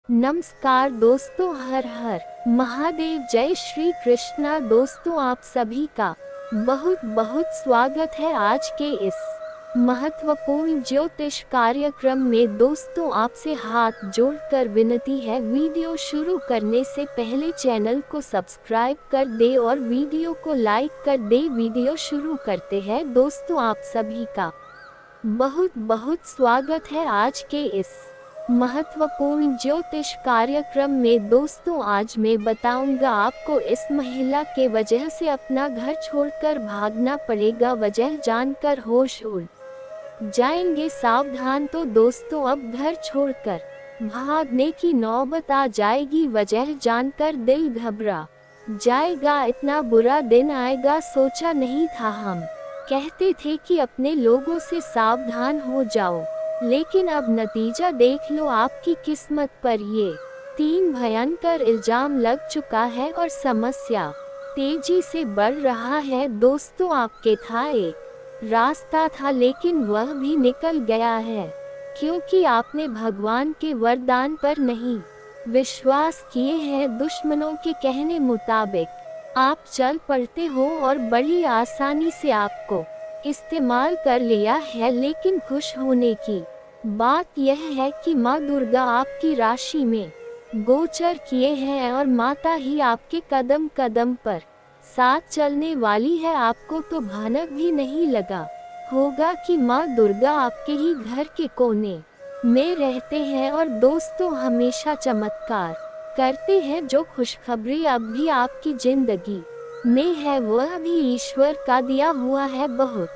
नमस्कार दोस्तों, हर हर महादेव, जय श्री कृष्णा। दोस्तों, आप सभी का बहुत बहुत स्वागत है आज के इस महत्वपूर्ण ज्योतिष कार्यक्रम में। दोस्तों, आपसे हाथ जोड़कर विनती है, वीडियो शुरू करने से पहले चैनल को सब्सक्राइब कर दे और वीडियो को लाइक कर दे। वीडियो शुरू करते हैं। दोस्तों, आप सभी का बहुत बहुत स्वागत है आज के इस महत्वपूर्ण ज्योतिष कार्यक्रम में। दोस्तों, आज मैं बताऊंगा आपको इस महिला के वजह से अपना घर छोड़कर भागना पड़ेगा। वजह जानकर होश उड़ जाएंगे, सावधान। तो दोस्तों, अब घर छोड़कर भागने की नौबत आ जाएगी। वजह जानकर दिल घबरा जाएगा, इतना बुरा दिन आएगा सोचा नहीं था। हम कहते थे कि अपने लोगों से सावधान हो जाओ, लेकिन अब नतीजा देख लो आपकी किस्मत पर। ये 3 भयंकर इल्जाम लग चुका है और समस्या तेजी से बढ़ रहा है। दोस्तों, आपके था एक रास्ता था, लेकिन वह भी निकल गया है, क्योंकि आपने भगवान के वरदान पर नहीं विश्वास किए हैं। दुश्मनों के कहने मुताबिक आप चल पड़ते हो और बड़ी आसानी से आपको इस्तेमाल कर लिया है। लेकिन खुश होने की बात यह है कि माँ दुर्गा आपकी राशि में गोचर किए हैं और माता ही आपके कदम कदम पर साथ चलने वाली है। आपको तो भनक भी नहीं लगा होगा कि माँ दुर्गा आपके ही घर के कोने में रहते हैं और दोस्तों हमेशा चमत्कार करते हैं। जो खुशखबरी अब भी आपकी जिंदगी में है, वह भी ईश्वर का दिया हुआ है। बहुत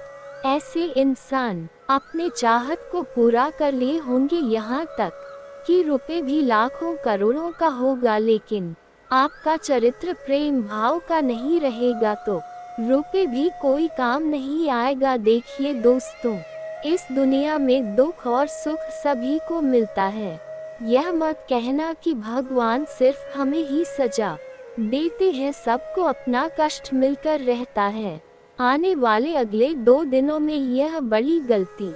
ऐसे इंसान अपने चाहत को पूरा कर लिए होंगे, यहाँ तक कि रुपए भी लाखों करोड़ों का होगा, लेकिन आपका चरित्र प्रेम भाव का नहीं रहेगा तो रुपए भी कोई काम नहीं आएगा। देखिए दोस्तों, इस दुनिया में दुख और सुख सभी को मिलता है। यह मत कहना कि भगवान सिर्फ हमें ही सजा देते हैं, सबको अपना कष्ट मिलकर रहता है। आने वाले अगले 2 दिनों में यह बड़ी गलती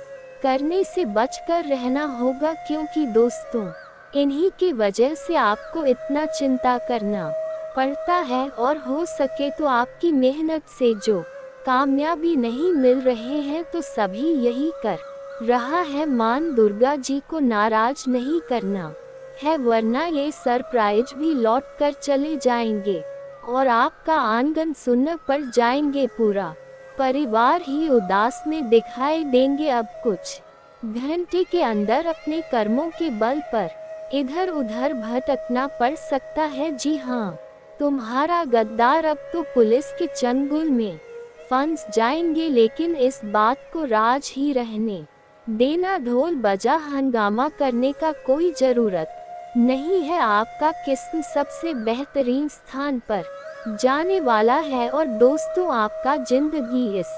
करने से बचकर रहना होगा, क्योंकि दोस्तों इन्हीं की वजह से आपको इतना चिंता करना पड़ता है। और हो सके तो आपकी मेहनत से जो कामयाबी नहीं मिल रहे हैं, तो सभी यही कर रहा है। मां दुर्गा जी को नाराज नहीं करना है, वरना ये सरप्राइज भी लौट कर चले जाएंगे और आपका आंगन सुन्न पड़ जाएंगे। पूरा परिवार ही उदास में दिखाई देंगे। अब कुछ घंटे के अंदर अपने कर्मों के बल पर इधर उधर भटकना पड़ सकता है। जी हाँ, तुम्हारा गद्दार अब तो पुलिस के चंगुल में फंस जाएंगे, लेकिन इस बात को राज ही रहने देना। ढोल बजा हंगामा करने का कोई जरूरत नहीं है। आपका किस्म सबसे बेहतरीन स्थान पर जाने वाला है और दोस्तों आपका जिंदगी इस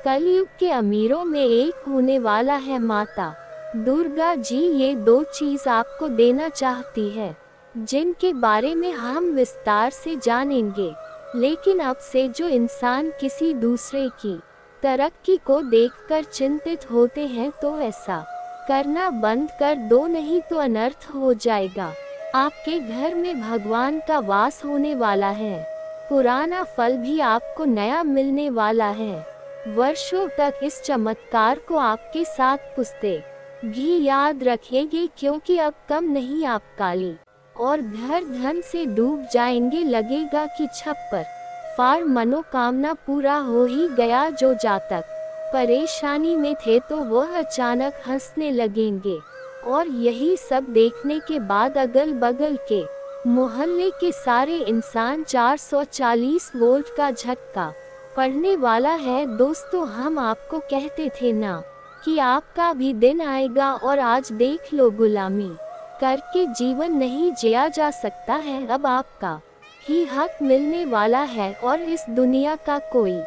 कलयुग के अमीरों में एक होने वाला है। माता दुर्गा जी ये 2 चीज आपको देना चाहती है, जिनके बारे में हम विस्तार से जानेंगे। लेकिन अब से जो इंसान किसी दूसरे की तरक्की को देखकर चिंतित होते हैं, तो ऐसा करना बंद कर दो, नहीं तो अनर्थ हो जाएगा। आपके घर में भगवान का वास होने वाला है। पुराना फल भी आपको नया मिलने वाला है। वर्षों तक इस चमत्कार को आपके साथ पुश्ते भी याद रखेंगे, क्योंकि अब कम नहीं आप काली और घर धन से डूब जाएंगे। लगेगा कि छप्पर फाड़ मनोकामना पूरा हो ही गया। जो जातक परेशानी में थे, तो वह अचानक हंसने लगेंगे। और यही सब देखने के बाद अगल बगल के मोहल्ले के सारे इंसान 440 वोल्ट का झटका पड़ने वाला है। दोस्तों, हम आपको कहते थे ना कि आपका भी दिन आएगा, और आज देख लो, गुलामी करके जीवन नहीं जिया जा सकता है। अब आपका ही हक मिलने वाला है और इस दुनिया का कोई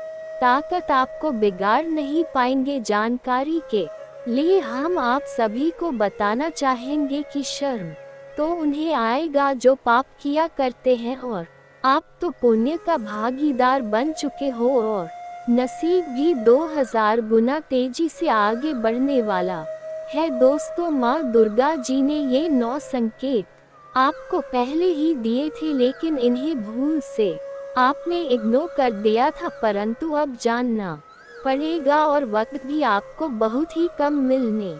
ताकत आपको बिगाड़ नहीं पाएंगे। जानकारी के लिए हम आप सभी को बताना चाहेंगे कि शर्म तो उन्हें आएगा जो पाप किया करते हैं, और आप तो पुण्य का भागीदार बन चुके हो और नसीब भी 2000 गुना तेजी से आगे बढ़ने वाला है। दोस्तों, माँ दुर्गा जी ने ये 9 संकेत आपको पहले ही दिए थे, लेकिन इन्हें भूल से आपने इग्नोर कर दिया था, परंतु अब जानना पड़ेगा और वक्त भी आपको बहुत ही कम मिलने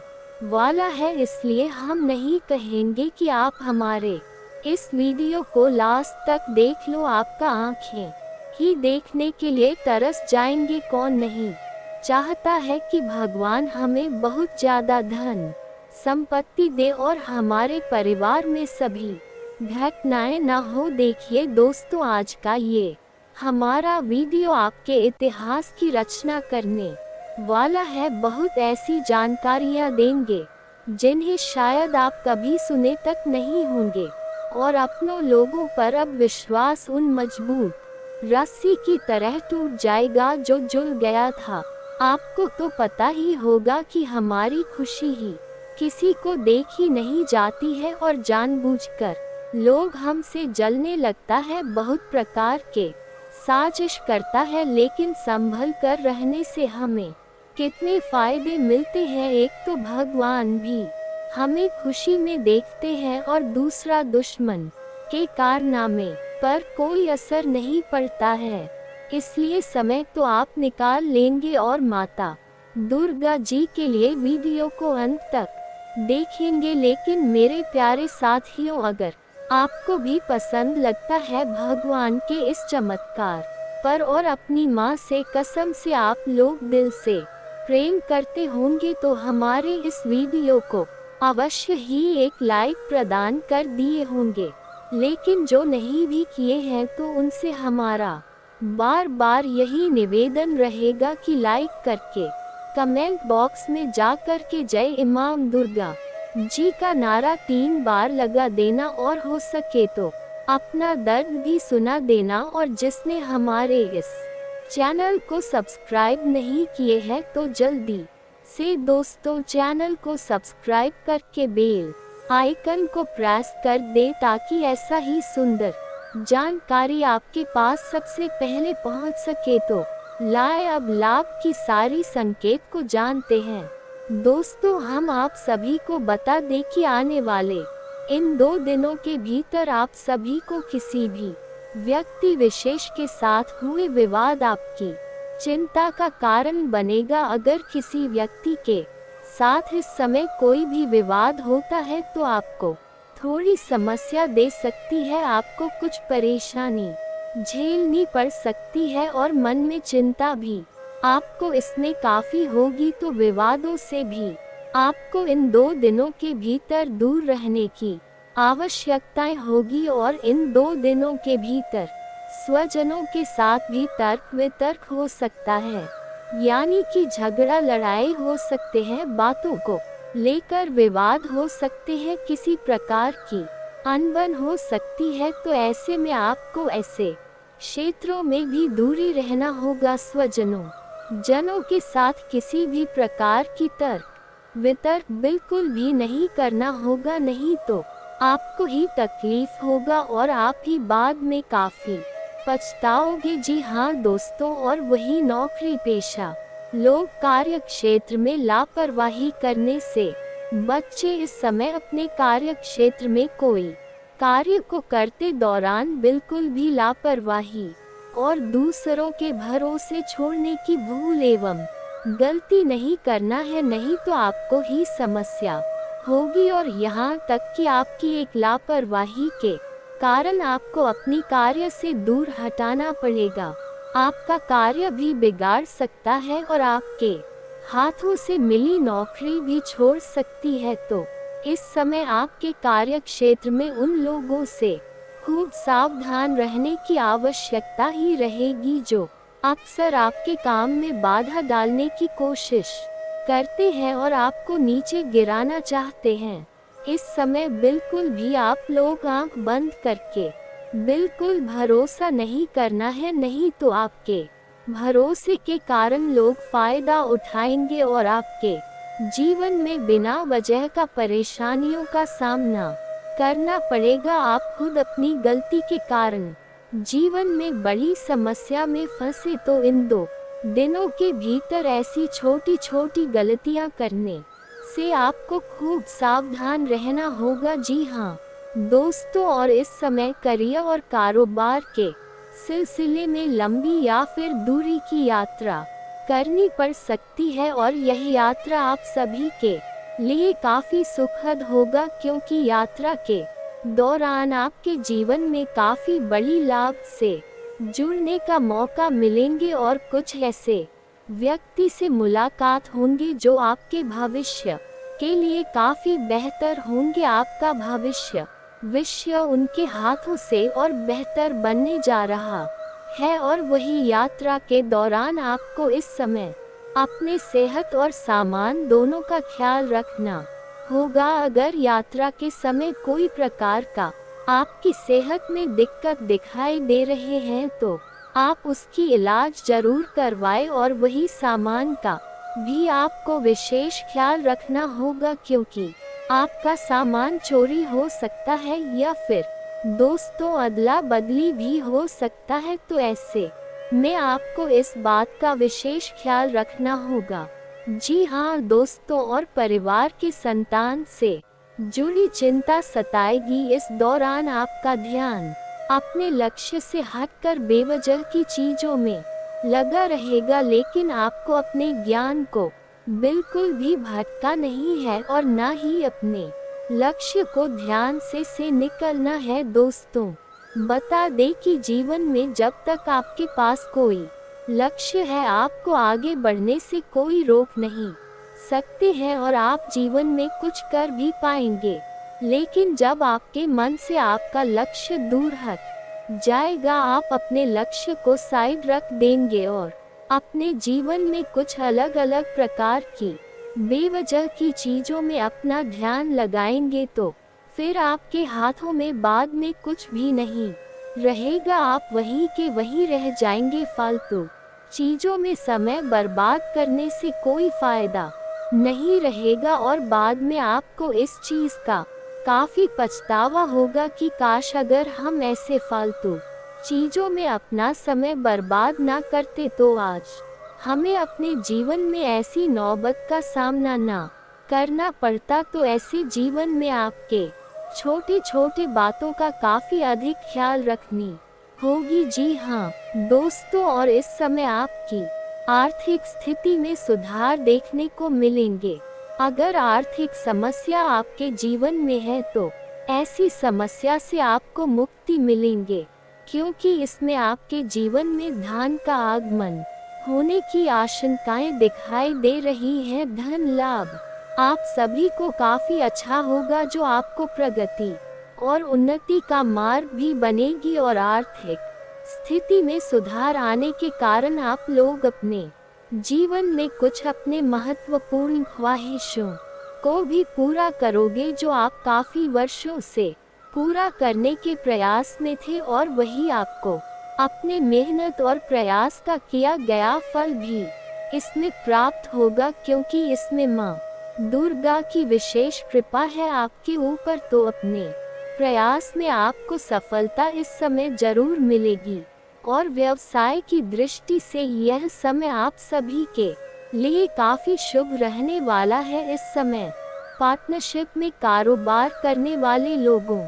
वाला है। इसलिए हम नहीं कहेंगे कि आप हमारे इस वीडियो को लास्ट तक देख लो, आपका आंखें ही देखने के लिए तरस जाएंगे। कौन नहीं चाहता है कि भगवान हमें बहुत ज्यादा धन संपत्ति दे और हमारे परिवार में सभी घटनाएं न हो। देखिए दोस्तों, आज का ये हमारा वीडियो आपके इतिहास की रचना करने वाला है। बहुत ऐसी जानकारियां देंगे जिन्हें शायद आप कभी सुने तक नहीं होंगे, और अपनों लोगों पर अब विश्वास उन मजबूत रस्सी की तरह टूट जाएगा जो जुड़ गया था। आपको तो पता ही होगा कि हमारी खुशी ही किसी को देखी नहीं जाती है, और जानबूझकर लोग हमसे जलने लगता है, बहुत प्रकार के साजिश करता है। लेकिन संभल कर रहने से हमें कितने फायदे मिलते हैं। एक तो भगवान भी हमें खुशी में देखते हैं, और दूसरा दुश्मन के कारनामे पर कोई असर नहीं पड़ता है। इसलिए समय तो आप निकाल लेंगे और माता दुर्गा जी के लिए वीडियो को अंत तक देखेंगे। लेकिन मेरे प्यारे साथियों, अगर आपको भी पसंद लगता है भगवान के इस चमत्कार पर, और अपनी माँ से कसम से आप लोग दिल से प्रेम करते होंगे, तो हमारे इस वीडियो को अवश्य ही एक लाइक प्रदान कर दिए होंगे। लेकिन जो नहीं भी किए हैं, तो उनसे हमारा बार बार यही निवेदन रहेगा कि लाइक करके कमेंट बॉक्स में जा कर के जय इमाम दुर्गा जी का नारा 3 बार लगा देना, और हो सके तो अपना दर्द भी सुना देना। और जिसने हमारे इस चैनल को सब्सक्राइब नहीं किए हैं, तो जल्दी से दोस्तों चैनल को सब्सक्राइब करके बेल आइकन को प्रेस कर दे, ताकि ऐसा ही सुंदर जानकारी आपके पास सबसे पहले पहुंच सके। तो लाए अब लाभ की सारी संकेत को जानते हैं। दोस्तों, हम आप सभी को बता दें कि आने वाले इन 2 दिनों के भीतर आप सभी को किसी भी व्यक्ति विशेष के साथ हुए विवाद आपकी चिंता का कारण बनेगा। अगर किसी व्यक्ति के साथ इस समय कोई भी विवाद होता है, तो आपको थोड़ी समस्या दे सकती है, आपको कुछ परेशानी झेलनी पड़ सकती है, और मन में चिंता भी आपको इसमें काफी होगी। तो विवादों से भी आपको इन 2 दिनों के भीतर दूर रहने की आवश्यकताएं होगी, और इन 2 दिनों के भीतर स्वजनों के साथ भी तर्क वितर्क हो सकता है, यानी कि झगड़ा लड़ाई हो सकते हैं, बातों को लेकर विवाद हो सकते हैं, किसी प्रकार की अनबन हो सकती है। तो ऐसे में आपको ऐसे क्षेत्रों में भी दूरी रहना होगा। जनों के साथ किसी भी प्रकार की तर्क वितर्क बिल्कुल भी नहीं करना होगा, नहीं तो आपको ही तकलीफ होगा और आप ही बाद में काफी पछताओगे। जी हाँ दोस्तों, और वही नौकरी पेशा लोग कार्य क्षेत्र में लापरवाही करने से बच्चे इस समय अपने कार्य क्षेत्र में कोई कार्य को करते दौरान बिल्कुल भी लापरवाही और दूसरों के भरोसे छोड़ने की भूल एवं गलती नहीं करना है, नहीं तो आपको ही समस्या होगी। और यहाँ तक कि आपकी एक लापरवाही के कारण आपको अपनी कार्य से दूर हटाना पड़ेगा। आपका कार्य भी बिगाड़ सकता है और आपके हाथों से मिली नौकरी भी छोड़ सकती है। तो इस समय आपके कार्य क्षेत्र में उन लोगों से खूब सावधान रहने की आवश्यकता ही रहेगी जो अक्सर आपके काम में बाधा डालने की कोशिश करते हैं और आपको नीचे गिराना चाहते हैं। इस समय बिल्कुल भी आप लोग आंख बंद करके बिल्कुल भरोसा नहीं करना है, नहीं तो आपके भरोसे के कारण लोग फायदा उठाएंगे और आपके जीवन में बिना वजह का परेशानियों का सामना करना पड़ेगा। आप खुद अपनी गलती के कारण जीवन में बड़ी समस्या में फंसे तो इन 2 दिनों के भीतर ऐसी छोटी छोटी गलतियां करने से आपको खूब सावधान रहना होगा। जी हाँ, दोस्तों, और इस समय करियर और कारोबार के सिलसिले में लंबी या फिर दूरी की यात्रा करनी पड़ सकती है, और यह यात्रा आप सभी के लिए काफी सुखद होगा, क्योंकि यात्रा के दौरान आपके जीवन में काफी बड़ी लाभ से जुड़ने का मौका मिलेंगे, और कुछ ऐसे व्यक्ति से मुलाकात होंगे जो आपके भविष्य के लिए काफी बेहतर होंगे। आपका भविष्य उनके हाथों से और बेहतर बनने जा रहा है, और वही यात्रा के दौरान आपको इस समय अपने सेहत और सामान दोनों का ख्याल रखना होगा। अगर यात्रा के समय कोई प्रकार का आपकी सेहत में दिक्कत दिखाई दे रहे हैं तो आप उसकी इलाज जरूर करवाएं, और वही सामान का भी आपको विशेष ख्याल रखना होगा, क्योंकि आपका सामान चोरी हो सकता है या फिर दोस्तों अदला बदली भी हो सकता है। तो ऐसे में आपको इस बात का विशेष ख्याल रखना होगा। जी हाँ दोस्तों, और परिवार के संतान से जुड़ी चिंता सताएगी। इस दौरान आपका ध्यान अपने लक्ष्य से हटकर बेवजह की चीजों में लगा रहेगा, लेकिन आपको अपने ज्ञान को बिल्कुल भी भटका नहीं है और ना ही अपने लक्ष्य को ध्यान से निकलना है। दोस्तों, बता दें कि जीवन में जब तक आपके पास कोई लक्ष्य है, आपको आगे बढ़ने से कोई रोक नहीं सकते हैं, और आप जीवन में कुछ कर भी पाएंगे। लेकिन जब आपके मन से आपका लक्ष्य दूर हट जाएगा, आप अपने लक्ष्य को साइड रख देंगे और अपने जीवन में कुछ अलग अलग प्रकार की बेवजह की चीजों में अपना ध्यान लगाएंगे, तो फिर आपके हाथों में बाद में कुछ भी नहीं रहेगा। आप वहीं के वहीं रह जाएंगे। फालतू चीजों में समय बर्बाद करने से कोई फायदा नहीं रहेगा, और बाद में आपको इस चीज का काफी पछतावा होगा कि काश अगर हम ऐसे फालतू चीजों में अपना समय बर्बाद ना करते तो आज हमें अपने जीवन में ऐसी नौबत का सामना ना करना पड़ता। तो ऐसे जीवन में आपके छोटी छोटी बातों का काफी अधिक ख्याल रखनी होगी। जी हाँ दोस्तों, और इस समय आपकी आर्थिक स्थिति में सुधार देखने को मिलेंगे। अगर आर्थिक समस्या आपके जीवन में है तो ऐसी समस्या से आपको मुक्ति मिलेंगे, क्योंकि इसमें आपके जीवन में धन का आगमन होने की आशंकाएं दिखाई दे रही हैं। धन लाभ आप सभी को काफी अच्छा होगा, जो आपको प्रगति और उन्नति का मार्ग भी बनेगी, और आर्थिक स्थिति में सुधार आने के कारण आप लोग अपने जीवन में कुछ अपने महत्वपूर्ण ख्वाहिशों को भी पूरा करोगे, जो आप काफी वर्षों से पूरा करने के प्रयास में थे, और वही आपको अपने मेहनत और प्रयास का किया गया फल भी इसमें प्राप्त होगा, क्योंकि इसमें माँ दुर्गा की विशेष कृपा है आपके ऊपर। तो अपने प्रयास में आपको सफलता इस समय जरूर मिलेगी, और व्यवसाय की दृष्टि से यह समय आप सभी के लिए काफी शुभ रहने वाला है। इस समय पार्टनरशिप में कारोबार करने वाले लोगों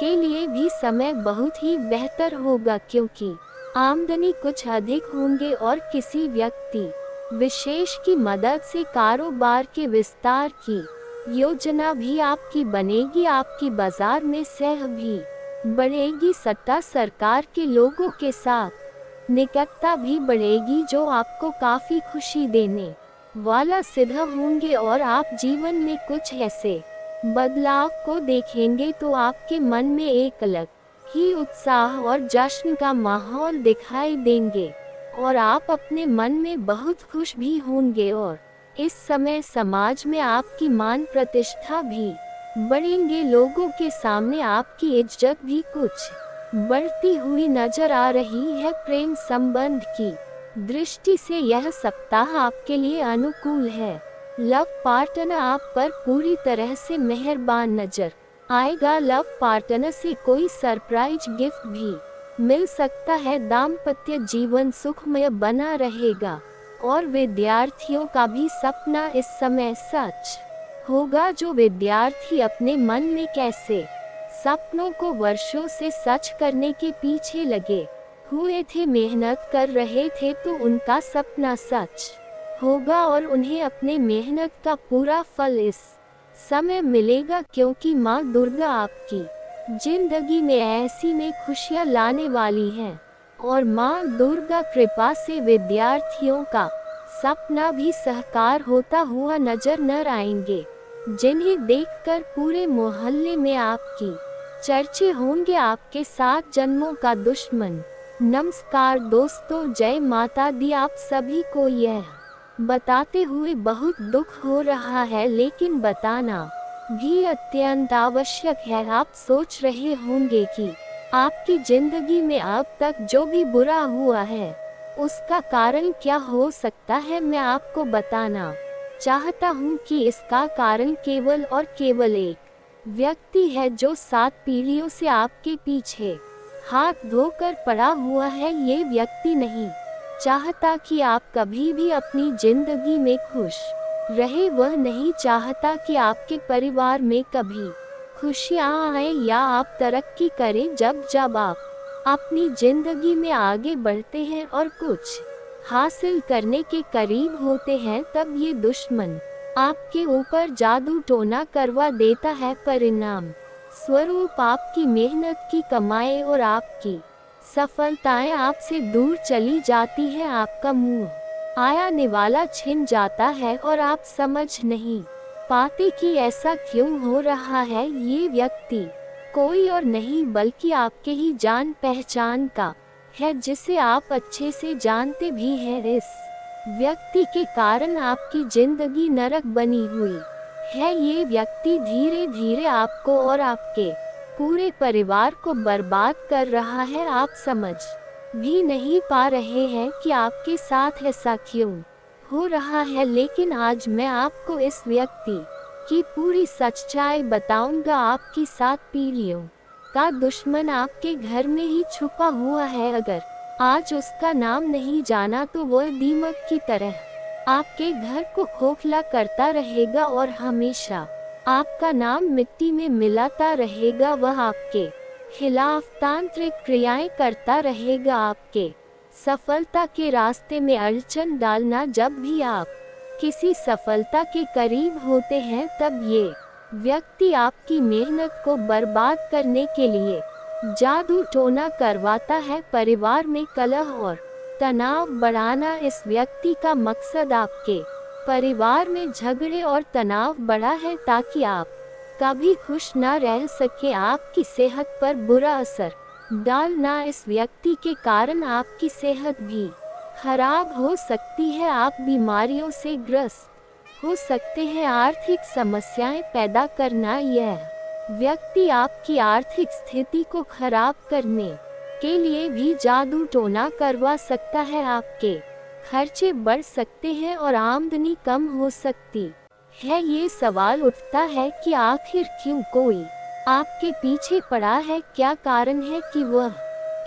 के लिए भी समय बहुत ही बेहतर होगा, क्योंकि आमदनी कुछ अधिक होंगे, और किसी व्यक्ति विशेष की मदद से कारोबार के विस्तार की योजना भी आपकी बनेगी। आपकी बाजार में सह भी बढ़ेगी, सत्ता सरकार के लोगों के साथ निकटता भी बढ़ेगी, जो आपको काफी खुशी देने वाला सिद्ध होंगे, और आप जीवन में कुछ ऐसे बदलाव को देखेंगे तो आपके मन में एक अलग ही उत्साह और जश्न का माहौल दिखाई देंगे, और आप अपने मन में बहुत खुश भी होंगे, और इस समय समाज में आपकी मान प्रतिष्ठा भी बढ़ेंगे। लोगों के सामने आपकी इज्जत भी कुछ बढ़ती हुई नजर आ रही है। प्रेम संबंध की दृष्टि से यह सप्ताह आपके लिए अनुकूल है। लव पार्टनर आप पर पूरी तरह से मेहरबान नजर आएगा। लव पार्टनर से कोई सरप्राइज गिफ्ट भी मिल सकता है। दाम्पत्य जीवन सुखमय बना रहेगा, और विद्यार्थियों का भी सपना इस समय सच होगा। जो विद्यार्थी अपने मन में कैसे सपनों को वर्षों से सच करने के पीछे लगे हुए थे, मेहनत कर रहे थे, तो उनका सपना सच होगा और उन्हें अपने मेहनत का पूरा फल इस समय मिलेगा, क्योंकि माँ दुर्गा आपकी जिंदगी में ऐसी में खुशियाँ लाने वाली हैं और माँ दुर्गा कृपा से विद्यार्थियों का सपना भी साकार होता हुआ नजर न आएंगे, जिन्हें देखकर पूरे मोहल्ले में आपकी चर्चे होंगे, आपके 7 जन्मों का दुश्मन। नमस्कार दोस्तों, जय माता दी। आप सभी को यह बताते हुए बहुत दुख हो रहा है, लेकिन बताना भी अत्यंत आवश्यक है। आप सोच रहे होंगे कि आपकी जिंदगी में अब तक जो भी बुरा हुआ है उसका कारण क्या हो सकता है। मैं आपको बताना चाहता हूँ कि इसका कारण केवल और केवल एक व्यक्ति है, जो 7 पीढ़ियों से आपके पीछे हाथ धोकर पड़ा हुआ है। ये व्यक्ति नहीं चाहता कि आप कभी भी अपनी जिंदगी में खुश रहे, वह नहीं चाहता कि आपके परिवार में कभी खुशियाँ आए या आप तरक्की करें। जब आप अपनी जिंदगी में आगे बढ़ते हैं और कुछ हासिल करने के करीब होते हैं, तब ये दुश्मन आपके ऊपर जादू टोना करवा देता है। परिणाम स्वरूप आपकी मेहनत की कमाई और आपकी सफलताएं आपसे दूर चली जाती है, आपका मुंह आया निवाला छिन जाता है और आप समझ नहीं पाते कि ऐसा क्यों हो रहा है। ये व्यक्ति कोई और नहीं बल्कि आपके ही जान पहचान का है, जिसे आप अच्छे से जानते भी हैं। इस व्यक्ति के कारण आपकी जिंदगी नरक बनी हुई है। ये व्यक्ति धीरे धीरे आपको और आपके पूरे परिवार को बर्बाद कर रहा है। आप समझ भी नहीं पा रहे हैं कि आपके साथ ऐसा क्यों हो रहा है, लेकिन आज मैं आपको इस व्यक्ति की पूरी सच्चाई बताऊंगा। आपकी 7 पीढ़ियों का दुश्मन आपके घर में ही छुपा हुआ है। अगर आज उसका नाम नहीं जाना तो वह दीमक की तरह आपके घर को खोखला करता रहेगा और हमेशा आपका नाम मिट्टी में मिलाता रहेगा। वह आपके खिलाफ तांत्रिक क्रियाएं करता रहेगा, आपके सफलता के रास्ते में अड़चन डालना। जब भी आप किसी सफलता के करीब होते हैं, तब ये व्यक्ति आपकी मेहनत को बर्बाद करने के लिए जादू टोना करवाता है। परिवार में कलह और तनाव बढ़ाना इस व्यक्ति का मकसद आपके परिवार में झगड़े और तनाव बढ़ा है, ताकि आप कभी खुश न रह सके। आपकी सेहत पर बुरा असर डालना, इस व्यक्ति के कारण आपकी सेहत भी खराब हो सकती है। आप बीमारियों से ग्रस्त हो सकते हैं। आर्थिक समस्याएं पैदा करना, यह व्यक्ति आपकी आर्थिक स्थिति को खराब करने के लिए भी जादू टोना करवा सकता है। आपके खर्चे बढ़ सकते हैं और आमदनी कम हो सकती है। ये सवाल उठता है कि आखिर क्यों कोई आपके पीछे पड़ा है। क्या कारण है कि वह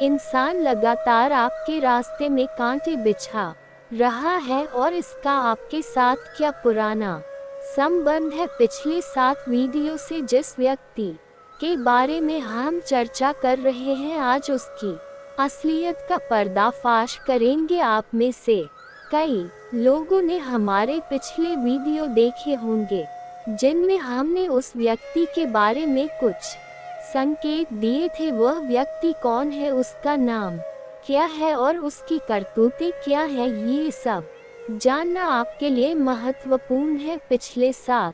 इंसान लगातार आपके रास्ते में कांटे बिछा रहा है, और इसका आपके साथ क्या पुराना संबंध है। पिछले 7 वीडियो से जिस व्यक्ति के बारे में हम चर्चा कर रहे हैं, आज उसकी असलियत का पर्दाफाश करेंगे। आप में से कई लोगों ने हमारे पिछले वीडियो देखे होंगे, जिनमें हमने उस व्यक्ति के बारे में कुछ संकेत दिए थे। वह व्यक्ति कौन है, उसका नाम क्या है और उसकी करतूतें क्या है, ये सब जानना आपके लिए महत्वपूर्ण है। पिछले 7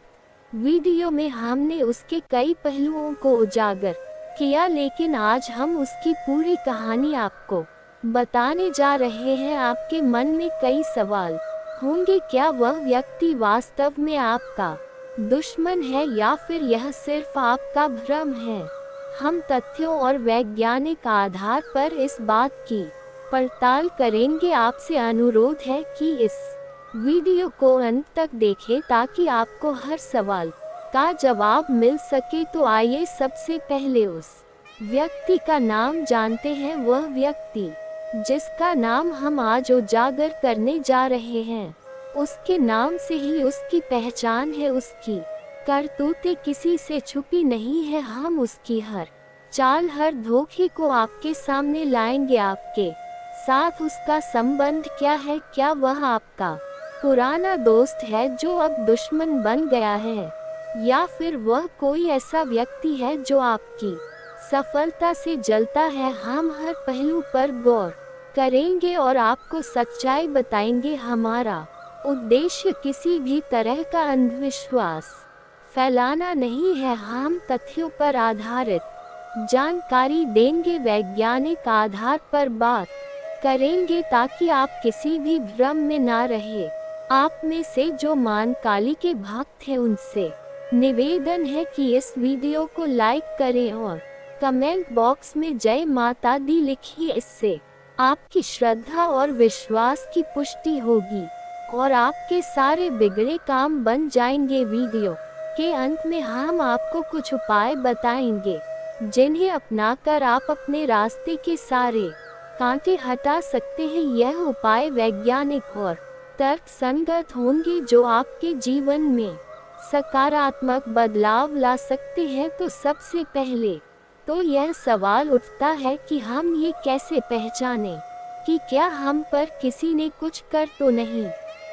वीडियो में हमने उसके कई पहलुओं को उजागर किया, लेकिन आज हम उसकी पूरी कहानी आपको बताने जा रहे हैं। आपके मन में कई सवाल होंगे, क्या वह व्यक्ति वास्तव में आपका दुश्मन है या फिर यह सिर्फ आपका भ्रम है। हम तथ्यों और वैज्ञानिक आधार पर इस बात की पड़ताल करेंगे। आपसे अनुरोध है कि इस वीडियो को अंत तक देखें, ताकि आपको हर सवाल का जवाब मिल सके। तो आइए सबसे पहले उस व्यक्ति का नाम जानते हैं। वह व्यक्ति जिसका नाम हम आज उजागर करने जा रहे हैं, उसके नाम से ही उसकी पहचान है। उसकी करतूतें किसी से छुपी नहीं है, हम उसकी हर चाल हर धोखे को आपके सामने लाएंगे। आपके साथ उसका संबंध क्या है? क्या वह आपका पुराना दोस्त है जो अब दुश्मन बन गया है, या फिर वह कोई ऐसा व्यक्ति है जो आपकी सफलता से जलता है? हम हर पहलू पर गौर करेंगे और आपको सच्चाई बताएंगे। हमारा उद्देश्य किसी भी तरह का अंधविश्वास फैलाना नहीं है, हम तथ्यों पर आधारित जानकारी देंगे, वैज्ञानिक आधार पर बात करेंगे ताकि आप किसी भी भ्रम में ना रहे। आप में से जो मां काली के भक्त हैं उनसे निवेदन है कि इस वीडियो को लाइक करें और कमेंट बॉक्स में जय माता दी लिखिए। इससे आपकी श्रद्धा और विश्वास की पुष्टि होगी और आपके सारे बिगड़े काम बन जाएंगे। वीडियो के अंत में हम आपको कुछ उपाय बताएंगे जिन्हें अपनाकर आप अपने रास्ते के सारे कांटे हटा सकते हैं। यह उपाय वैज्ञानिक और तर्क संगत होंगे जो आपके जीवन में सकारात्मक बदलाव ला सकते हैं। तो सबसे पहले तो यह सवाल उठता है कि हम ये कैसे पहचानें कि क्या हम पर किसी ने कुछ कर तो नहीं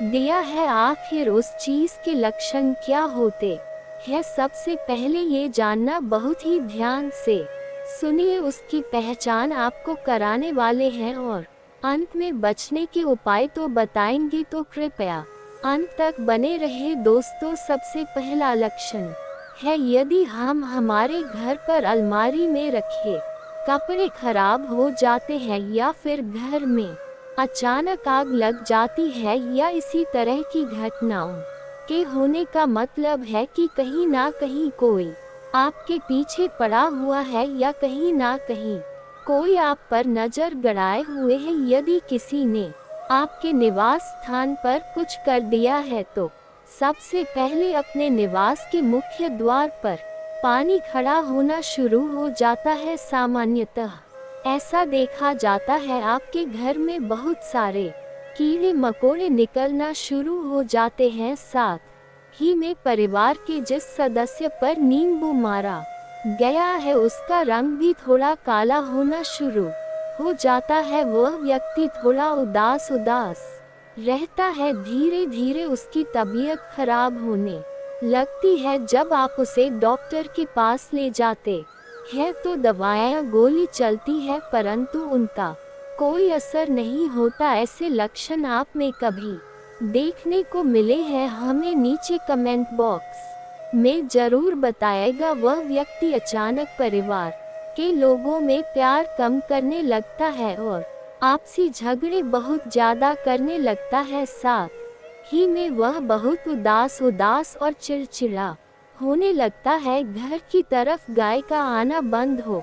दिया है? आखिर उस चीज के लक्षण क्या होते हैं? सबसे पहले ये जानना बहुत ही ध्यान से सुनिए, उसकी पहचान आपको कराने वाले हैं और अंत में बचने के उपाय तो बताएंगे, तो कृपया अंत तक बने रहे। दोस्तों, सबसे पहला लक्षण है यदि हम हमारे घर पर अलमारी में रखे कपड़े खराब हो जाते हैं, या फिर घर में अचानक आग लग जाती है, या इसी तरह की घटनाओं के होने का मतलब है कि कहीं ना कहीं कोई आपके पीछे पड़ा हुआ है, या कहीं ना कहीं कोई आप पर नजर गड़ाए हुए है। यदि किसी ने आपके निवास स्थान पर कुछ कर दिया है तो सबसे पहले अपने निवास के मुख्य द्वार पर पानी खड़ा होना शुरू हो जाता है। सामान्यतः ऐसा देखा जाता है आपके घर में बहुत सारे कीड़े मकोड़े निकलना शुरू हो जाते हैं। साथ ही में परिवार के जिस सदस्य पर नींबू मारा गया है उसका रंग भी थोड़ा काला होना शुरू हो जाता है। वह व्यक्ति थोड़ा उदास रहता है। धीरे धीरे उसकी तबीयत खराब होने लगती है। जब आप उसे डॉक्टर के पास ले जाते हैं तो दवाएं गोली चलती है, परंतु उनका कोई असर नहीं होता। ऐसे लक्षण आप में कभी देखने को मिले हैं? हमें नीचे कमेंट बॉक्स में जरूर बताएगा। वह व्यक्ति अचानक परिवार के लोगों में प्यार कम करने लगता है और आपसी झगड़े बहुत ज्यादा करने लगता है। साथ ही में वह बहुत उदास और चिड़चिड़ा होने लगता है। घर की तरफ गाय का आना बंद हो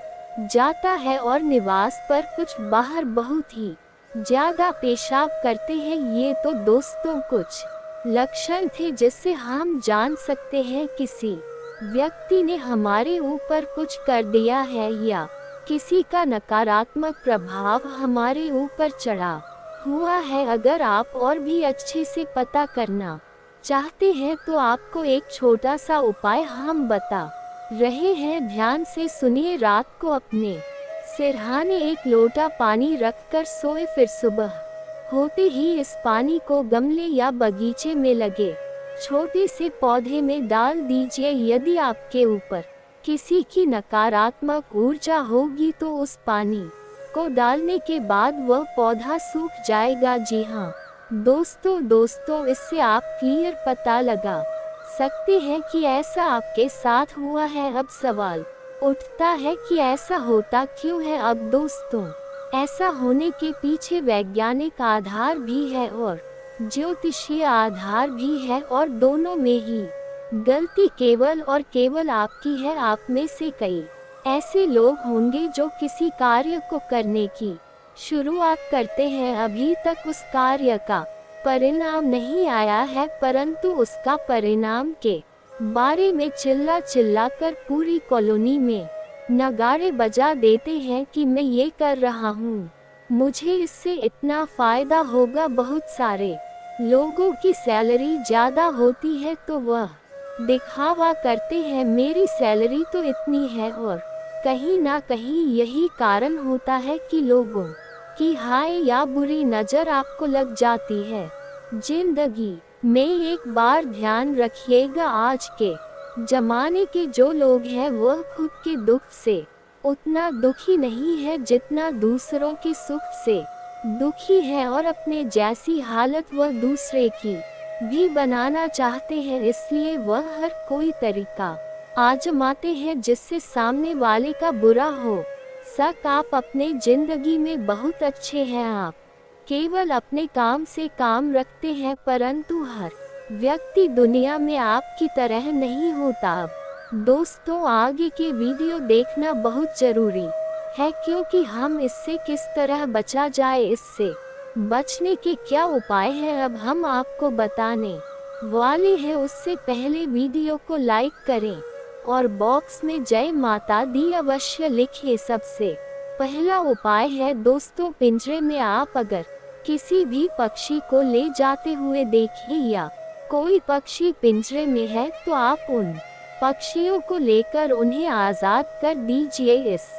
जाता है और निवास पर कुछ बाहर बहुत ही ज्यादा पेशाब करते हैं। ये तो दोस्तों कुछ लक्षण थे जिससे हम जान सकते हैं किसी व्यक्ति ने हमारे ऊपर कुछ कर दिया है या किसी का नकारात्मक प्रभाव हमारे ऊपर चढ़ा हुआ है। अगर आप और भी अच्छे से पता करना चाहते हैं तो आपको एक छोटा सा उपाय हम बता रहे हैं, ध्यान से सुनिए। रात को अपने सिरहाने एक लोटा पानी रखकर सोए, फिर सुबह होते ही इस पानी को गमले या बगीचे में लगे छोटे से पौधे में डाल दीजिए। यदि आपके ऊपर किसी की नकारात्मक ऊर्जा होगी तो उस पानी को डालने के बाद वह पौधा सूख जाएगा। जी हाँ दोस्तों, इससे आप क्लियर पता लगा सकते हैं कि ऐसा आपके साथ हुआ है। अब सवाल उठता है कि ऐसा होता क्यों है? अब दोस्तों, ऐसा होने के पीछे वैज्ञानिक आधार भी है और ज्योतिषीय आधार भी है, और दोनों में ही गलती केवल और केवल आपकी है। आप में से कई ऐसे लोग होंगे जो किसी कार्य को करने की शुरुआत करते हैं, अभी तक उस कार्य का परिणाम नहीं आया है, परंतु उसका परिणाम के बारे में चिल्ला कर पूरी कॉलोनी में नगाड़े बजा देते हैं कि मैं ये कर रहा हूँ, मुझे इससे इतना फायदा होगा। बहुत सारे लोगों की सैलरी ज्यादा होती है तो वह दिखावा करते हैं मेरी सैलरी तो इतनी है, और कहीं ना कहीं यही कारण होता है कि लोगों की हाय या बुरी नज़र आपको लग जाती है। जिंदगी में एक बार ध्यान रखिएगा, आज के जमाने के जो लोग हैं वह खुद के दुख से उतना दुखी नहीं है जितना दूसरों के सुख से दुखी है, और अपने जैसी हालत वह दूसरे की भी बनाना चाहते हैं, इसलिए वह हर कोई तरीका आजमाते हैं जिससे सामने वाले का बुरा हो सक। आप अपने जिंदगी में बहुत अच्छे हैं, आप केवल अपने काम से काम रखते हैं, परंतु हर व्यक्ति दुनिया में आपकी तरह नहीं होता। अब दोस्तों, आगे के वीडियो देखना बहुत जरूरी है, क्योंकि हम इससे किस तरह बचा जाए, इससे बचने के क्या उपाय हैं, अब हम आपको बताने वाले हैं। उससे पहले वीडियो को लाइक करें और बॉक्स में जय माता दी अवश्य लिखें। सबसे पहला उपाय है दोस्तों, पिंजरे में आप अगर किसी भी पक्षी को ले जाते हुए देखें या कोई पक्षी पिंजरे में है तो आप उन पक्षियों को लेकर उन्हें आज़ाद कर दीजिए। इस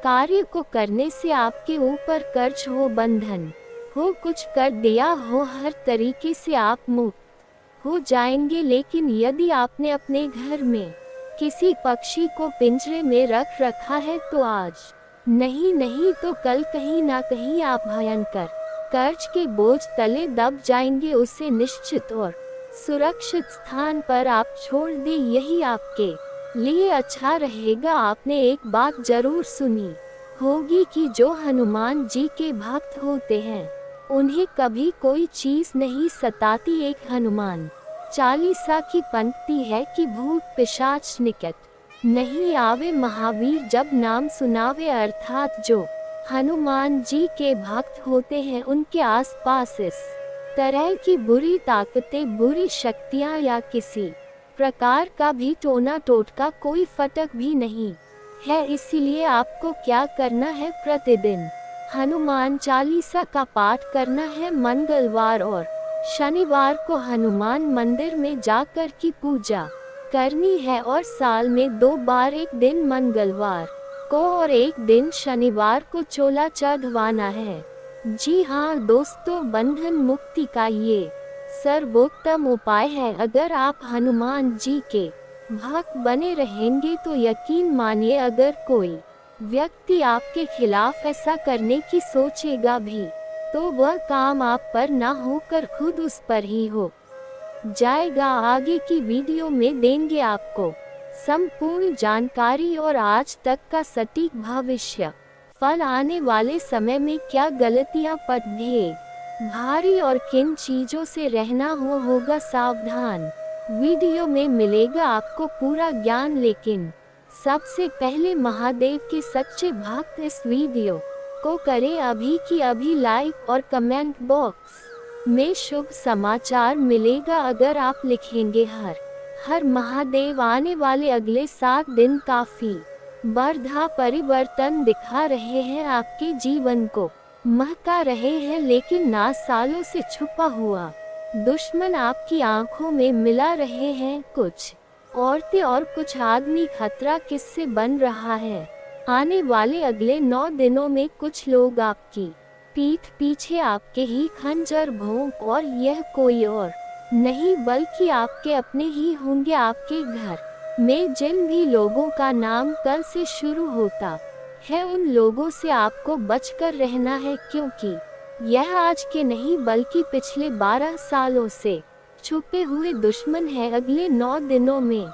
कार्य को करने से आपके ऊपर कर्ज हो, बंधन हो, कुछ कर दिया हो, हर तरीके से आप मुक्त हो जाएंगे। लेकिन यदि आपने अपने घर में किसी पक्षी को पिंजरे में रख रखा है तो आज नहीं तो कल कहीं ना कहीं आप भयंकर कर्ज के बोझ तले दब जाएंगे। उसे निश्चित और सुरक्षित स्थान पर आप छोड़ दें, यही आपके लिए अच्छा रहेगा। आपने एक बात जरूर सुनी होगी कि जो हनुमान जी के भक्त होते हैं उन्हें कभी कोई चीज नहीं सताती। एक हनुमान चालीसा की पंक्ति है कि भूत पिशाच निकट नहीं आवे, महावीर जब नाम सुनावे, अर्थात जो हनुमान जी के भक्त होते हैं उनके आसपास इस तरह की बुरी ताकतें, बुरी शक्तियां या किसी प्रकार का भी टोना टोटका कोई फटक भी नहीं है। इसीलिए आपको क्या करना है, प्रतिदिन हनुमान चालीसा का पाठ करना है। मंगलवार और शनिवार को हनुमान मंदिर में जाकर की पूजा करनी है, और साल में 2 बार, एक दिन मंगलवार को और एक दिन शनिवार को चोला चढ़वाना है। जी हाँ दोस्तों, बंधन मुक्ति का ये सर्वोत्तम उपाय है। अगर आप हनुमान जी के भक्त बने रहेंगे तो यकीन मानिए, अगर कोई व्यक्ति आपके खिलाफ ऐसा करने की सोचेगा भी तो वह काम आप पर ना होकर खुद उस पर ही हो जाएगा। आगे की वीडियो में देंगे आपको संपूर्ण जानकारी और आज तक का सटीक भविष्य फल, आने वाले समय में क्या गलतियां पड़ेंगी भारी और किन चीजों से रहना होगा सावधान। वीडियो में मिलेगा आपको पूरा ज्ञान, लेकिन सबसे पहले महादेव के सच्चे भक्त इस वीडियो को करें अभी की अभी लाइक, और कमेंट बॉक्स में शुभ समाचार मिलेगा अगर आप लिखेंगे हर महादेव। आने वाले अगले 7 दिन काफी बड़ा परिवर्तन दिखा रहे हैं, आपके जीवन को महका रहे हैं, लेकिन ना सालों से छुपा हुआ दुश्मन आपकी आंखों में मिला रहे हैं। कुछ औरतें और कुछ आदमी खतरा किससे बन रहा है, आने वाले अगले 9 दिनों में कुछ लोग आपकी पीठ पीछे आपके ही खंजर भोंक, और यह कोई और नहीं बल्कि आपके अपने ही होंगे। आपके घर में जिन भी लोगों का नाम कल से शुरू होता है उन लोगों से आपको बचकर रहना है, क्योंकि यह आज के नहीं बल्कि पिछले 12 सालों से छुपे हुए दुश्मन है। अगले 9 दिनों में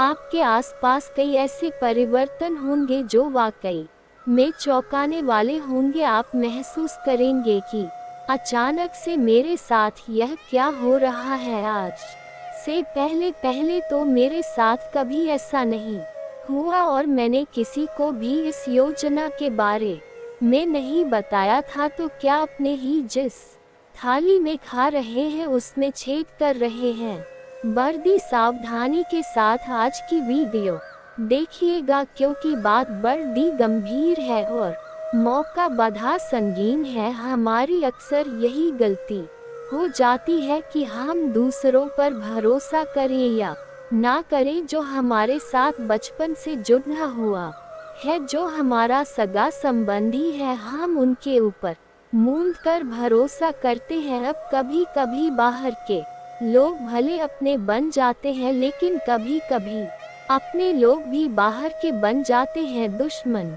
आपके आसपास कई ऐसे परिवर्तन होंगे जो वाकई में चौंकाने वाले होंगे। आप महसूस करेंगे कि अचानक से मेरे साथ यह क्या हो रहा है, आज से पहले तो मेरे साथ कभी ऐसा नहीं हुआ, और मैंने किसी को भी इस योजना के बारे में नहीं बताया था। तो क्या अपने ही जिस थाली में खा रहे हैं उसमें छेद कर रहे हैं? बड़ी सावधानी के साथ आज की वीडियो देखिएगा, क्योंकि बात बड़ी गंभीर है और मौका बड़ा संगीन है। हमारी अक्सर यही गलती हो जाती है कि हम दूसरों पर भरोसा करें या ना करें जो हमारे साथ बचपन से जुड़ा हुआ है, जो हमारा सगा संबंधी है, हम उनके ऊपर मूंद कर भरोसा करते हैं। अब कभी कभी बाहर के लोग भले अपने बन जाते हैं, लेकिन कभी कभी अपने लोग भी बाहर के बन जाते हैं, दुश्मन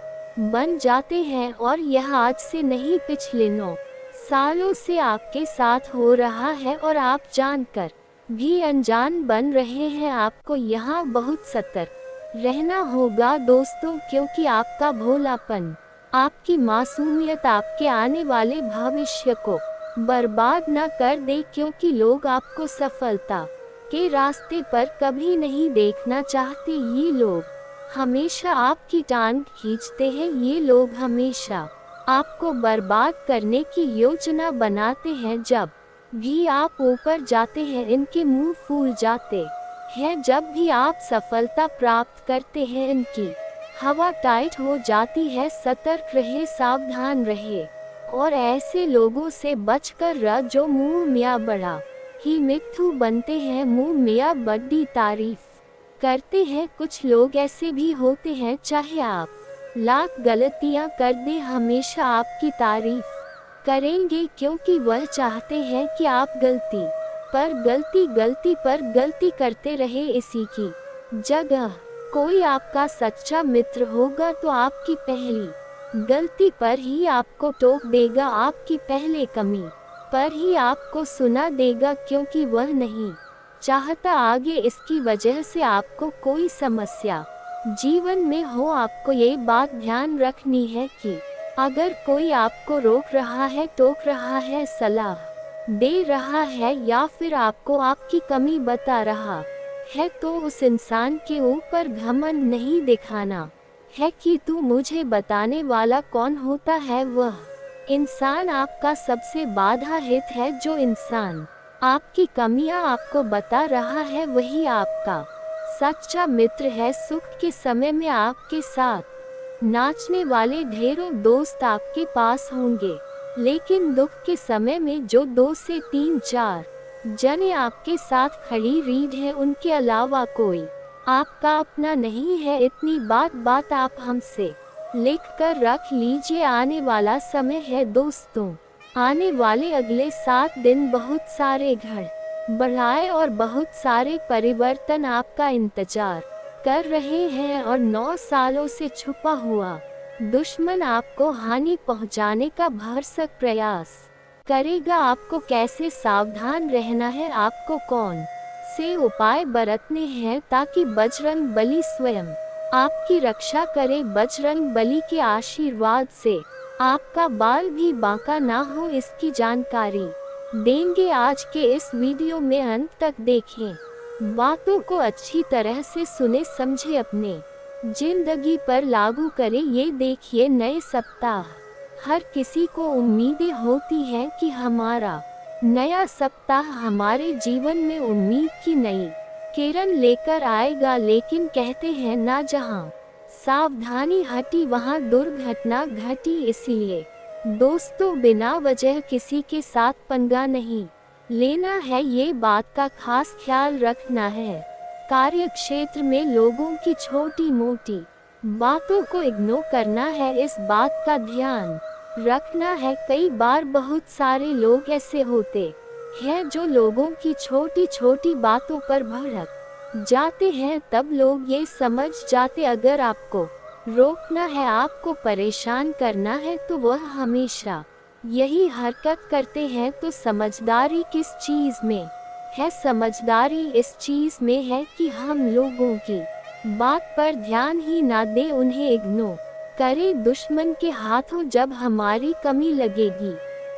बन जाते हैं। और यह आज से नहीं, पिछले 9 सालों से आपके साथ हो रहा है और आप जानकर भी अनजान बन रहे हैं। आपको यहाँ बहुत सतर्क रहना होगा दोस्तों, क्योंकि आपका भोलापन, आपकी मासूमियत आपके आने वाले भविष्य को बर्बाद न कर दे, क्योंकि लोग आपको सफलता के रास्ते पर कभी नहीं देखना चाहते। ये लोग हमेशा आपकी टांग खींचते हैं, ये लोग हमेशा आपको बर्बाद करने की योजना बनाते हैं। जब भी आप ऊपर जाते हैं, इनके मुंह फूल जाते हैं। जब भी आप सफलता प्राप्त करते हैं, इनकी हवा टाइट हो जाती है। सतर्क रहे, सावधान रहे और ऐसे लोगों से बचकर रह जो मुंह मियाँ बड़ा ही मिट्ठू बनते हैं, मुंह मियाँ बड़ी तारीफ करते हैं। कुछ लोग ऐसे भी होते हैं, चाहे आप लाख गलतियां कर दे, हमेशा आपकी तारीफ करेंगे, क्योंकि वह चाहते हैं कि आप गलती पर गलती करते रहे। इसी की जगह कोई आपका सच्चा मित्र होगा तो आपकी पहली गलती पर ही आपको टोक देगा, आपकी पहले कमी पर ही आपको सुना देगा, क्योंकि वह नहीं चाहता आगे इसकी वजह से आपको कोई समस्या जीवन में हो। आपको ये बात ध्यान रखनी है कि अगर कोई आपको रोक रहा है, टोक रहा है, सलाह दे रहा है या फिर आपको आपकी कमी बता रहा है, तो उस इंसान के ऊपर घमंड नहीं दिखाना है कि तू मुझे बताने वाला कौन होता है। वह इंसान आपका सबसे बाधा हित है। जो इंसान आपकी कमियां आपको बता रहा है, वही आपका सच्चा मित्र है। सुख के समय में आपके साथ नाचने वाले ढेरों दोस्त आपके पास होंगे, लेकिन दुख के समय में जो 2 से 3-4 जने आपके साथ खड़ी रीढ़ है, उनके अलावा कोई आपका अपना नहीं है। इतनी बात आप हमसे लिख कर रख लीजिए। आने वाला समय है दोस्तों, आने वाले अगले 7 दिन बहुत सारे घर बढ़ाए और बहुत सारे परिवर्तन आपका इंतजार कर रहे हैं। और 9 सालों से छुपा हुआ दुश्मन आपको हानि पहुंचाने का भरसक प्रयास करेगा। आपको कैसे सावधान रहना है, आपको कौन से उपाय बरतने हैं ताकि बजरंग बली स्वयं आपकी रक्षा करे। बजरंग बली के आशीर्वाद से आपका बाल भी बांका ना हो, इसकी जानकारी देंगे आज के इस वीडियो में। अंत तक देखें, बातों को अच्छी तरह से सुने समझे, अपने जिंदगी पर लागू करें। ये देखिए, नए सप्ताह हर किसी को उम्मीदें होती हैं कि हमारा नया सप्ताह हमारे जीवन में उम्मीद की नई किरण लेकर आएगा, लेकिन कहते हैं ना जहां सावधानी हटी वहां दुर्घटना घटी। इसलिए दोस्तों, बिना वजह किसी के साथ पंगा नहीं लेना है, ये बात का खास ख्याल रखना है। कार्य क्षेत्र में लोगों की छोटी मोटी बातों को इग्नोर करना है, इस बात का ध्यान रखना है। कई बार बहुत सारे लोग ऐसे होते हैं जो लोगों की छोटी छोटी बातों पर भड़क जाते हैं। तब लोग ये समझ जाते अगर आपको रोकना है, आपको परेशान करना है, तो वह हमेशा यही हरकत करते हैं। तो समझदारी किस चीज में है? समझदारी इस चीज में है कि हम लोगों की बात पर ध्यान ही ना दें, उन्हें इग्नोर करें। दुश्मन के हाथों जब हमारी कमी लगेगी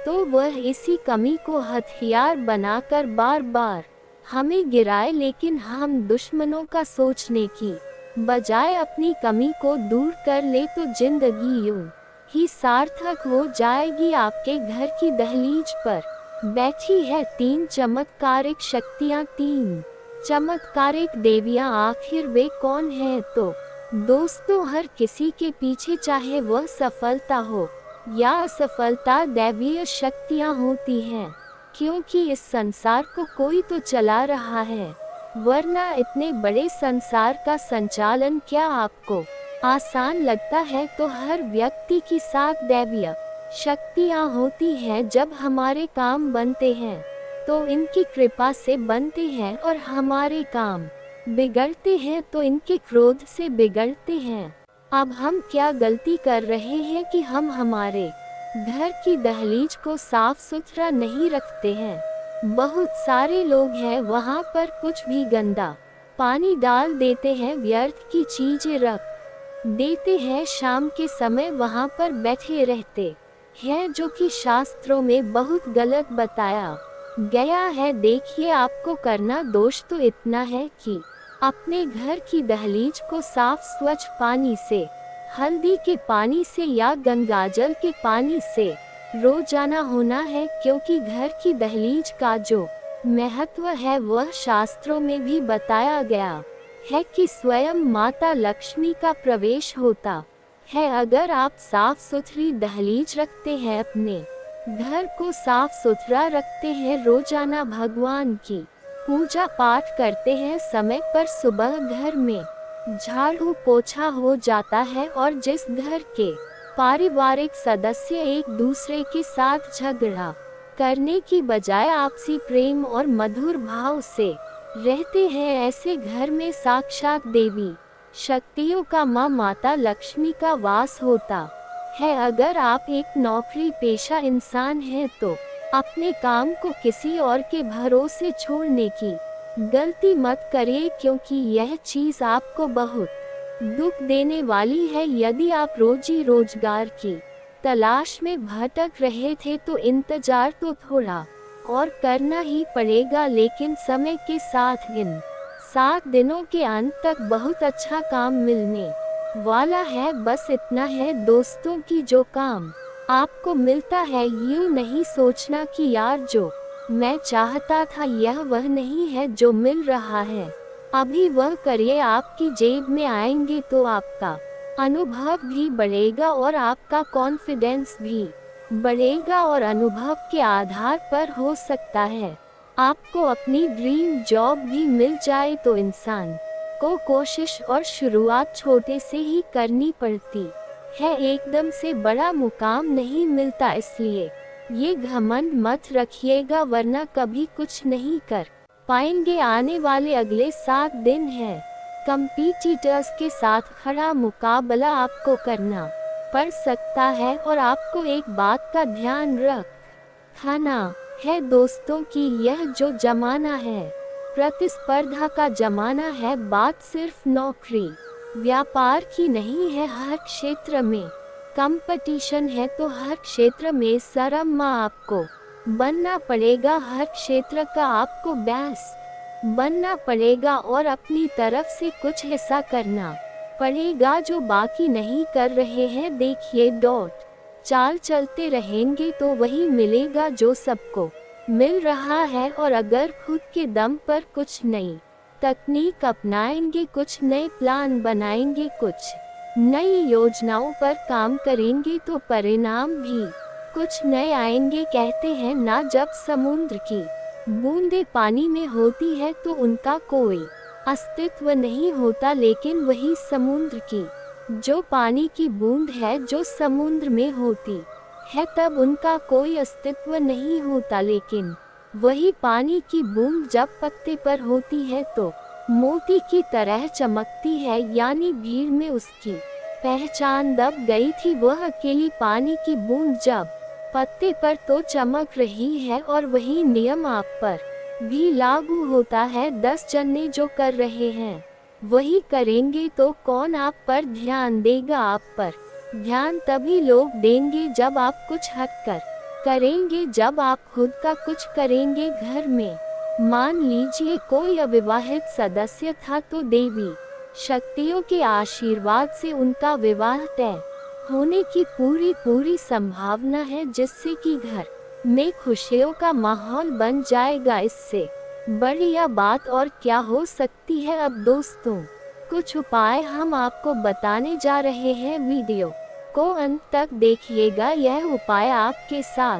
तो वह इसी कमी को हथियार बनाकर बार बार हमें गिराए, लेकिन हम दुश्मनों का सोचने की बजाय अपनी कमी को दूर कर ले तो जिंदगी यूं ही सार्थक हो जाएगी। आपके घर की दहलीज पर बैठी है 3 चमत्कारिक शक्तियाँ, 3 चमत्कारिक देवियाँ। आखिर वे कौन है? तो दोस्तों, हर किसी के पीछे, चाहे वह सफलता हो या असफलता, दैवीय शक्तियाँ होती हैं, क्योंकि इस संसार को कोई तो चला रहा है। वरना इतने बड़े संसार का संचालन क्या आपको आसान लगता है? तो हर व्यक्ति की साथ दैवीय शक्तियाँ होती हैं। जब हमारे काम बनते हैं तो इनकी कृपा से बनते हैं, और हमारे काम बिगड़ते हैं तो इनके क्रोध से बिगड़ते हैं। अब हम क्या गलती कर रहे हैं कि हम हमारे घर की दहलीज को साफ सुथरा नहीं रखते हैं। बहुत सारे लोग हैं वहाँ पर कुछ भी गंदा पानी डाल देते हैं, व्यर्थ की चीजें रख देते हैं, शाम के समय वहाँ पर बैठे रहते हैं, जो कि शास्त्रों में बहुत गलत बताया गया है। देखिए, आपको करना दोष तो इतना है कि अपने घर की दहलीज को साफ स्वच्छ पानी से, हल्दी के पानी से या गंगाजल के पानी से रोजाना होना है, क्योंकि घर की दहलीज का जो महत्व है वह शास्त्रों में भी बताया गया है कि स्वयं माता लक्ष्मी का प्रवेश होता है। अगर आप साफ सुथरी दहलीज रखते हैं, अपने घर को साफ सुथरा रखते हैं, रोजाना भगवान की पूजा पाठ करते हैं, समय पर सुबह घर में झाड़ू पोछा हो जाता है, और जिस घर के पारिवारिक सदस्य एक दूसरे के साथ झगड़ा करने की बजाय आपसी प्रेम और मधुर भाव से रहते हैं, ऐसे घर में साक्षात देवी शक्तियों का माँ माता लक्ष्मी का वास होता है। अगर आप एक नौकरी पेशा इंसान हैं तो अपने काम को किसी और के भरोसे छोड़ने की गलती मत करिए, क्योंकि यह चीज आपको बहुत दुख देने वाली है। यदि आप रोजी रोजगार की तलाश में भटक रहे थे तो इंतजार तो थोड़ा और करना ही पड़ेगा, लेकिन समय के साथ इन 7 दिनों के अंत तक बहुत अच्छा काम मिलने वाला है। बस इतना है दोस्तों की जो काम आपको मिलता है, यूं नहीं सोचना कि यार जो मैं चाहता था यह वह नहीं है जो मिल रहा है, अभी वह करिए। आपकी जेब में आएंगे तो आपका अनुभव भी बढ़ेगा और आपका कॉन्फिडेंस भी बढ़ेगा, और अनुभव के आधार पर हो सकता है आपको अपनी ड्रीम जॉब भी मिल जाए। तो इंसान को कोशिश और शुरुआत छोटे से ही करनी पड़ती है, एकदम से बड़ा मुकाम नहीं मिलता, इसलिए ये घमंड मत रखिएगा, वरना कभी कुछ नहीं कर पाएंगे। आने वाले अगले 7 दिन हैं कंपीटिटर्स के साथ खड़ा मुकाबला आपको करना पड़ सकता है, और आपको एक बात का ध्यान रखना है दोस्तों कि यह जो जमाना है प्रतिस्पर्धा का जमाना है। बात सिर्फ नौकरी व्यापार की नहीं है, हर क्षेत्र में कंपटीशन है, तो हर क्षेत्र में सरम्मा आपको बनना पड़ेगा, हर क्षेत्र का आपको बेस्ट बनना पड़ेगा, और अपनी तरफ से कुछ ऐसा करना पड़ेगा जो बाकी नहीं कर रहे हैं। देखिए, चाल चलते रहेंगे तो वही मिलेगा जो सबको मिल रहा है, और अगर खुद के दम पर कुछ नई तकनीक अपनाएंगे, कुछ नए प्लान बनाएंगे, कुछ नई योजनाओं पर काम करेंगे तो परिणाम भी कुछ नए आएंगे। कहते हैं ना, जब समुद्र की बूंदें पानी में होती है तो उनका कोई अस्तित्व नहीं होता, लेकिन वही समुद्र की जो पानी की बूंद है जो समुद्र में होती है तब उनका कोई अस्तित्व नहीं होता, लेकिन वही पानी की बूंद जब पत्ते पर होती है तो मोती की तरह चमकती है। यानी भीड़ में उसकी पहचान दब गई थी, वह अकेली पानी की बूंद जब पत्ते पर तो चमक रही है, और वही नियम आप पर भी लागू होता है। 10 जने जो कर रहे हैं वही करेंगे तो कौन आप पर ध्यान देगा? आप पर ध्यान तभी लोग देंगे जब आप कुछ हटकर करेंगे, जब आप खुद का कुछ करेंगे। घर में मान लीजिए कोई अविवाहित सदस्य था तो देवी शक्तियों के आशीर्वाद से उनका विवाह तय होने की पूरी संभावना है, जिससे कि घर में खुशियों का माहौल बन जाएगा। इससे बढ़िया बात और क्या हो सकती है? अब दोस्तों, कुछ उपाय हम आपको बताने जा रहे हैं, वीडियो को अंत तक देखिएगा। यह उपाय आपके साथ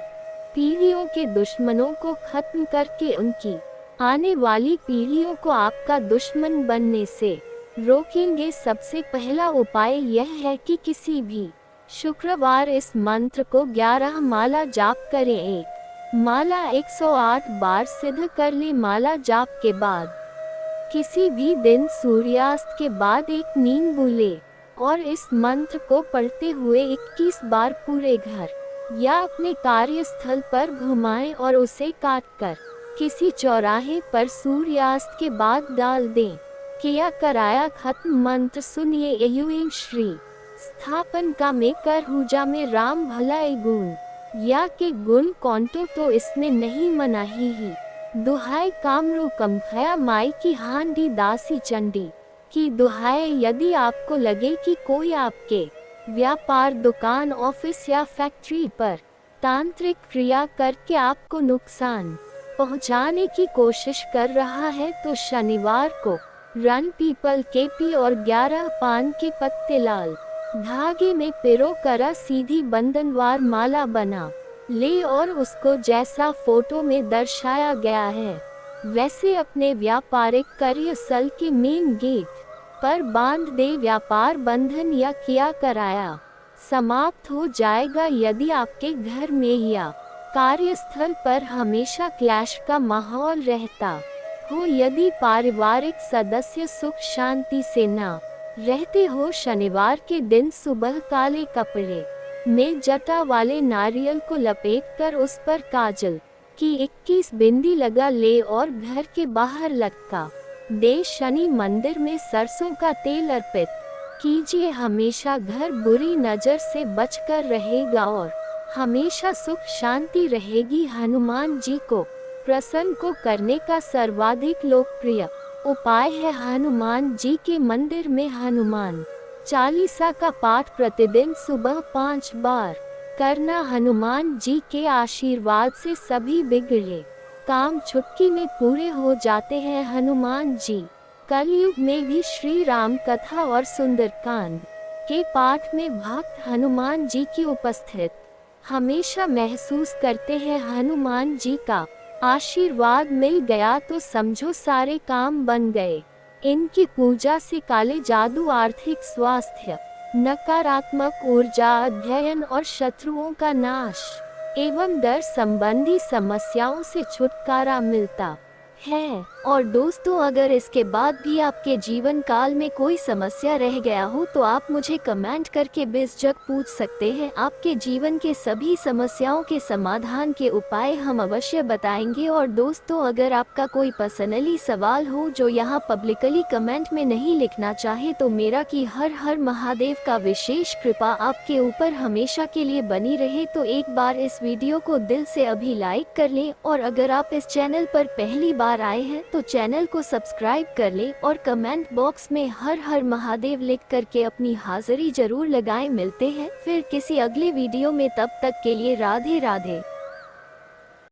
पीढ़ियों के दुश्मनों को खत्म करके उनकी आने वाली पीढ़ियों को आपका दुश्मन बनने से रोकेंगे। सबसे पहला उपाय यह है कि किसी भी शुक्रवार इस मंत्र को 11 माला जाप करें। एक माला 108 बार सिद्ध कर ले। माला जाप के बाद किसी भी दिन सूर्यास्त के बाद एक नींद बोले और इस मंत्र को पढ़ते हुए 21 बार पूरे घर या अपने कार्यस्थल पर घुमाएं और उसे काटकर किसी चौराहे पर सूर्यास्त के बाद डाल दें। किया कराया खत्म। मंत्र सुनिए। एयुएं श्री स्थापन का में कर हुजा में राम भला ए गुण या के गुण कौंटो तो इसमें नहीं मनाही ही। दुहाई कामरू कम खया माई की हांडी दासी चंडी की दुहाई। यदि आपको लगे कि कोई आपके व्यापार, दुकान, ऑफिस या फैक्ट्री पर तांत्रिक क्रिया करके आपको नुकसान पहुंचाने की कोशिश कर रहा है तो शनिवार को रन पीपल केपी और 11 पान के पत्ते लाल धागे में पिरो करा सीधी बंधनवार माला बना ले और उसको जैसा फोटो में दर्शाया गया है वैसे अपने व्यापारिक कार्यस्थल के मेन गेट पर बांध दे। व्यापार बंधन या किया कराया समाप्त हो जाएगा। यदि आपके घर में या कार्यस्थल पर हमेशा क्लैश का माहौल रहता हो, यदि पारिवारिक सदस्य सुख शांति से ना रहते हो, शनिवार के दिन सुबह काले कपड़े में जटा वाले नारियल को लपेटकर उस पर काजल की 21 बिंदी लगा ले और घर के बाहर लटका दे। शनि मंदिर में सरसों का तेल अर्पित कीजिए। हमेशा घर बुरी नजर से बचकर रहेगा और हमेशा सुख शांति रहेगी। हनुमान जी को प्रसन्न को करने का सर्वाधिक लोकप्रिय उपाय है हनुमान जी के मंदिर में हनुमान चालीसा का पाठ प्रतिदिन सुबह 5 बार करना। हनुमान जी के आशीर्वाद से सभी बिगड़े काम चुटकी में पूरे हो जाते हैं। हनुमान जी कलयुग में भी श्री राम कथा और सुंदरकांड के पाठ में भक्त हनुमान जी की उपस्थित हमेशा महसूस करते हैं। हनुमान जी का आशीर्वाद मिल गया तो समझो सारे काम बन गए। इनकी पूजा से काले जादू, आर्थिक स्वास्थ्य, नकारात्मक ऊर्जा, अध्ययन और शत्रुओं का नाश एवं डर संबंधी समस्याओं से छुटकारा मिलता है। और दोस्तों, अगर इसके बाद भी आपके जीवन काल में कोई समस्या रह गया हो तो आप मुझे कमेंट करके बेझिझक पूछ सकते हैं। आपके जीवन के सभी समस्याओं के समाधान के उपाय हम अवश्य बताएंगे। और दोस्तों, अगर आपका कोई पर्सनली सवाल हो जो यहाँ पब्लिकली कमेंट में नहीं लिखना चाहे तो मेरा कि हर हर महादेव का विशेष कृपा आपके ऊपर हमेशा के लिए बनी रहे। तो एक बार इस वीडियो को दिल से अभी लाइक कर लें और अगर आप इस चैनल पर पहली बार आए हैं तो चैनल को सब्सक्राइब कर ले और कमेंट बॉक्स में हर हर महादेव लिख करके अपनी हाजिरी जरूर लगाएं। मिलते हैं फिर किसी अगले वीडियो में, तब तक के लिए राधे राधे।